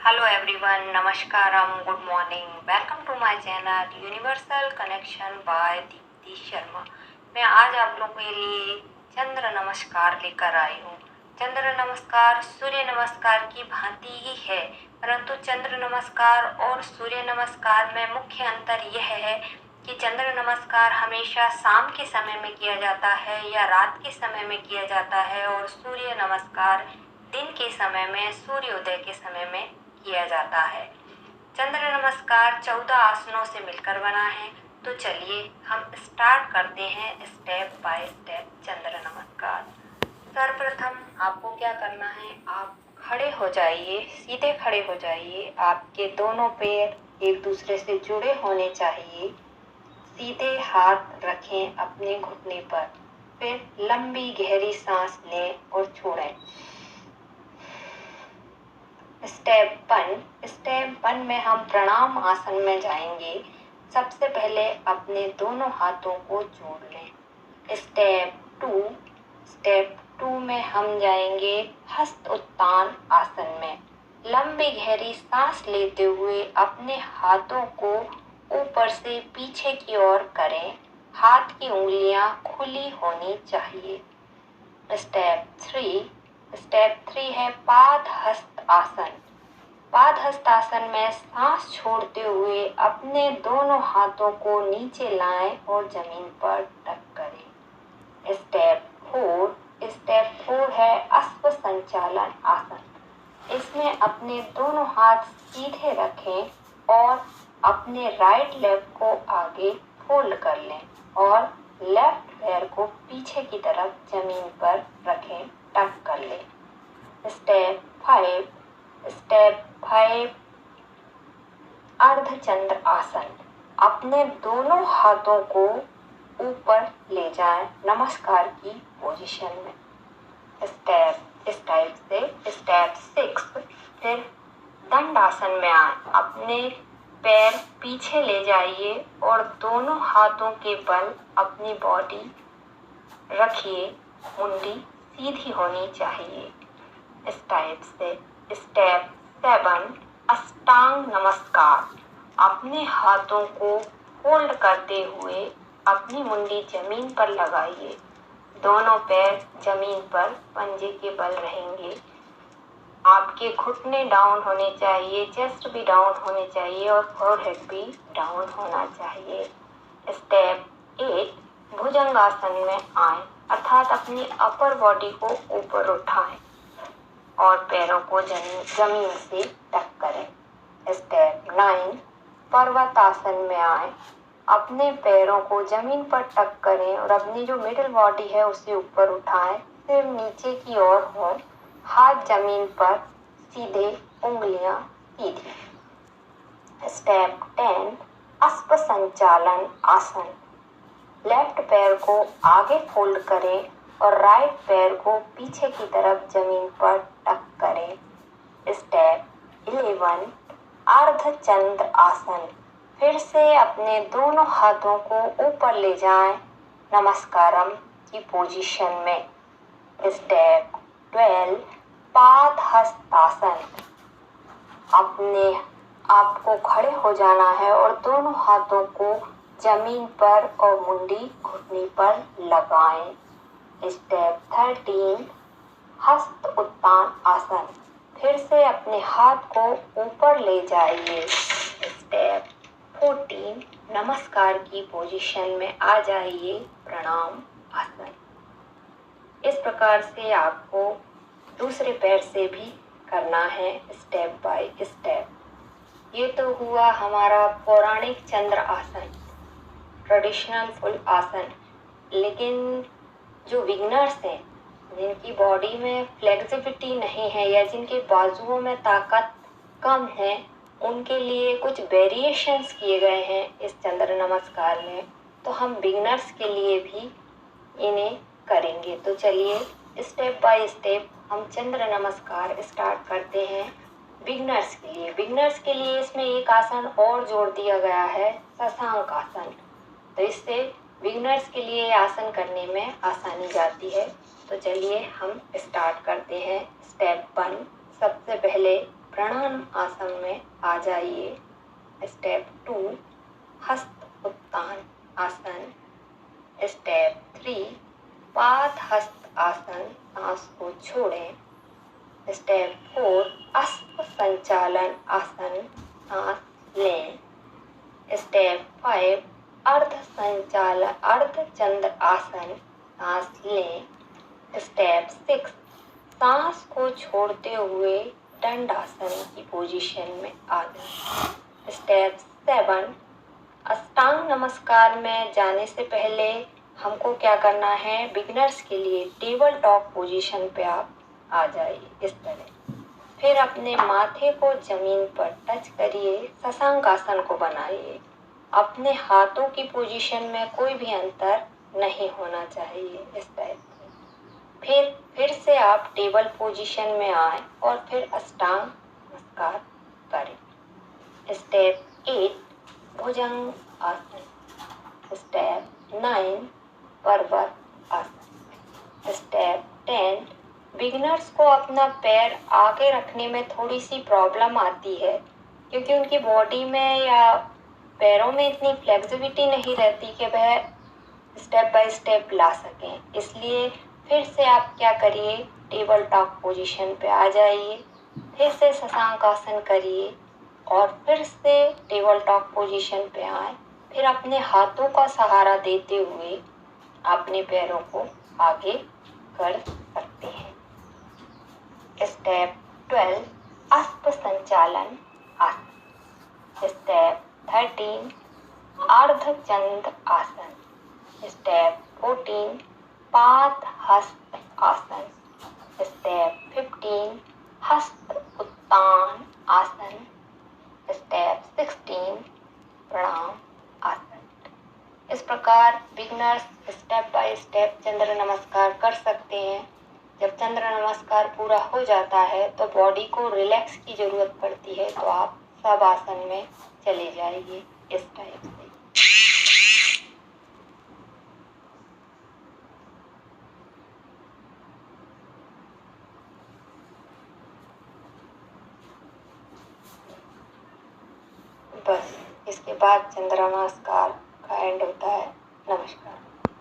Hello everyone, नमस्कारम, good morning. Welcome to my channel universal connection by Deepti Sharma. मैं आज आप लोगों के लिए चंद्र नमस्कार लेकर आई हूँ। चंद्र नमस्कार सूर्य नमस्कार की भांति ही है, परंतु चंद्र नमस्कार और सूर्य नमस्कार में मुख्य अंतर यह है कि चंद्र नमस्कार हमेशा शाम के समय में किया जाता है या रात के समय में किया जाता है, और सूर्य नमस्कार दिन के समय में, सूर्योदय के समय में किया जाता है। चंद्र नमस्कार 14 आसनों से मिलकर बना है। तो चलिए हम स्टार्ट करते हैं स्टेप बाय स्टेप चंद्र नमस्कार। सर्वप्रथम आपको क्या करना है, आप खड़े हो जाइए, सीधे खड़े हो जाइए। आपके दोनों पैर एक दूसरे से जुड़े होने चाहिए। सीधे हाथ रखें अपने घुटने पर, फिर लंबी गहरी सांस लें और छोड़ें। स्टेप 1 में हम प्रणाम आसन में जाएंगे। सबसे पहले अपने दोनों हाथों को जोड़ लें। स्टेप 2 में हम जाएंगे हस्त उत्तान आसन में। लंबी गहरी सांस लेते हुए अपने हाथों को ऊपर से पीछे की ओर करें। हाथ की उंगलियां खुली होनी चाहिए। स्टेप 3 है पाद हस्त आसन। पाद हस्त आसन में सांस छोड़ते हुए अपने दोनों हाथों को नीचे लाएं और जमीन पर टक करें। स्टेप 4 है अश्व संचालन आसन। इसमें अपने दोनों हाथ सीधे रखें और अपने राइट लेग को आगे फोल्ड कर लें और लेफ्ट पैर को पीछे की तरफ जमीन पर रखें, टक कर लें। स्टेप 5 अर्धचंद्र आसन। अपने दोनों हाथों को ऊपर ले जाएं नमस्कार की पोजीशन में। स्टेप 6 फिर दंड आसन में आए। अपने पैर पीछे ले जाइए और दोनों हाथों के बल अपनी बॉडी रखिए। मुंडी सीधी होनी चाहिए। स्टेप 7 अष्टांग नमस्कार। अपने हाथों को फोल्ड करते हुए अपनी मुंडी जमीन पर लगाइए। दोनों पैर जमीन पर पंजे के बल रहेंगे। आपके घुटने डाउन होने चाहिए, चेस्ट भी डाउन होने चाहिए और फोरहेड भी डाउन होना चाहिए। स्टेप 8 भुजंगासन में आए, अर्थात अपनी अपर बॉडी को ऊपर उठाएं और पैरों को जमीन से टक करें। स्टेप 9 पर्वतासन में आए। अपने पैरों को जमीन पर टक करें और अपनी जो मिडिल बॉडी है उसे ऊपर उठाएं। सिर नीचे की ओर हो, हाथ जमीन पर सीधे, उंगलियां सीधी। स्टेप 10 अश्व संचालन आसन। लेफ्ट पैर को आगे फोल्ड करें और राइट पैर को पीछे की तरफ जमीन पर टक करें। स्टेप 11 अर्धचंद्र आसन। फिर से अपने दोनों हाथों को ऊपर ले जाएं नमस्कारम की पोजीशन में। स्टेप 12 पाद हस्त आसन। अपने आपको खड़े हो जाना है और दोनों हाथों को जमीन पर और मुंडी घुटने पर लगाएं। स्टेप 13 हस्त उत्तान आसन। फिर से अपने हाथ को ऊपर ले जाइए। स्टेप 14 नमस्कार की पोजीशन में आ जाइए, प्रणाम आसन। इस प्रकार से आपको दूसरे पैर से भी करना है, स्टेप बाय स्टेप। ये तो हुआ हमारा पौराणिक चंद्र आसन, ट्रेडिशनल फुल आसन। लेकिन जो बिगिनर्स हैं, जिनकी बॉडी में फ्लेक्सिबिलिटी नहीं है या जिनके बाजुओं में ताकत कम है, उनके लिए कुछ वेरिएशंस किए गए हैं इस चंद्र नमस्कार में। तो हम बिगिनर्स के लिए भी इन्हें करेंगे। तो चलिए स्टेप बाय स्टेप हम चंद्र नमस्कार स्टार्ट करते हैं बिगिनर्स के लिए। बिगिनर्स के लिए इसमें एक आसन और जोड़ दिया गया है, शशांक आसन। तो इससे बिगिनर्स के लिए आसन करने में आसानी जाती है। तो चलिए हम स्टार्ट करते हैं। स्टेप 1 सबसे पहले प्रणाम आसन में आ जाइए। स्टेप 2 हस्त उत्तान आसन। स्टेप 3 पाद हस्त आसन, सांस को छोड़ें। स्टेप 4 अस्प संचालन आसन, सांस लें। स्टेप 5 अर्धचंद्र आसन, सांस लें। स्टेप 6 सांस को छोड़ते हुए दंडासन की पोजीशन में आ जाएं। स्टेप 7 अष्टांग नमस्कार में जाने से पहले हमको क्या करना है, बिगिनर्स के लिए टेबल टॉप पोजीशन पे आप आ जाइए इस तरह। फिर अपने माथे को जमीन पर टच करिए, शशांक आसन को बनाइए। अपने हाथों की पोजीशन में कोई भी अंतर नहीं होना चाहिए इस टाइप से। फिर से आप टेबल पोजीशन में आए और फिर अष्टांग नमस्कार करें। स्टेप 8 भुजंग आसन। स्टेप 9 पर्वत आसन। स्टेप 10 बिगिनर्स को अपना पैर आगे रखने में थोड़ी सी प्रॉब्लम आती है, क्योंकि उनकी बॉडी में या पैरों में इतनी फ्लेक्सिबिलिटी नहीं रहती कि वह स्टेप बाय स्टेप ला सकें। इसलिए फिर से आप क्या करिए, टेबल टॉप पोजीशन पे आ जाइए। फिर से शशांक आसन करिए और फिर से टेबल टॉप पोजीशन पे आए। फिर अपने हाथों का सहारा देते हुए अपने पैरों को आगे कर सकते हैं। स्टेप 12 अस्प संचालन आसन। स्टेप 13 अर्धचंद्र आसन। स्टेप 14 पाद हस्त आसन। स्टेप 15 हस्त उत्तान आसन। स्टेप 16 प्रणाम आसन। इस प्रकार बिगिनर्स स्टेप बाय स्टेप चंद्र नमस्कार कर सकते हैं। जब चंद्र नमस्कार पूरा हो जाता है तो बॉडी को रिलैक्स की ज़रूरत पड़ती है, तो आप सब आसन में चले जाइए इस टाइप से। बस इसके बाद चंद्र नमस्कार का एंड होता है। नमस्कार।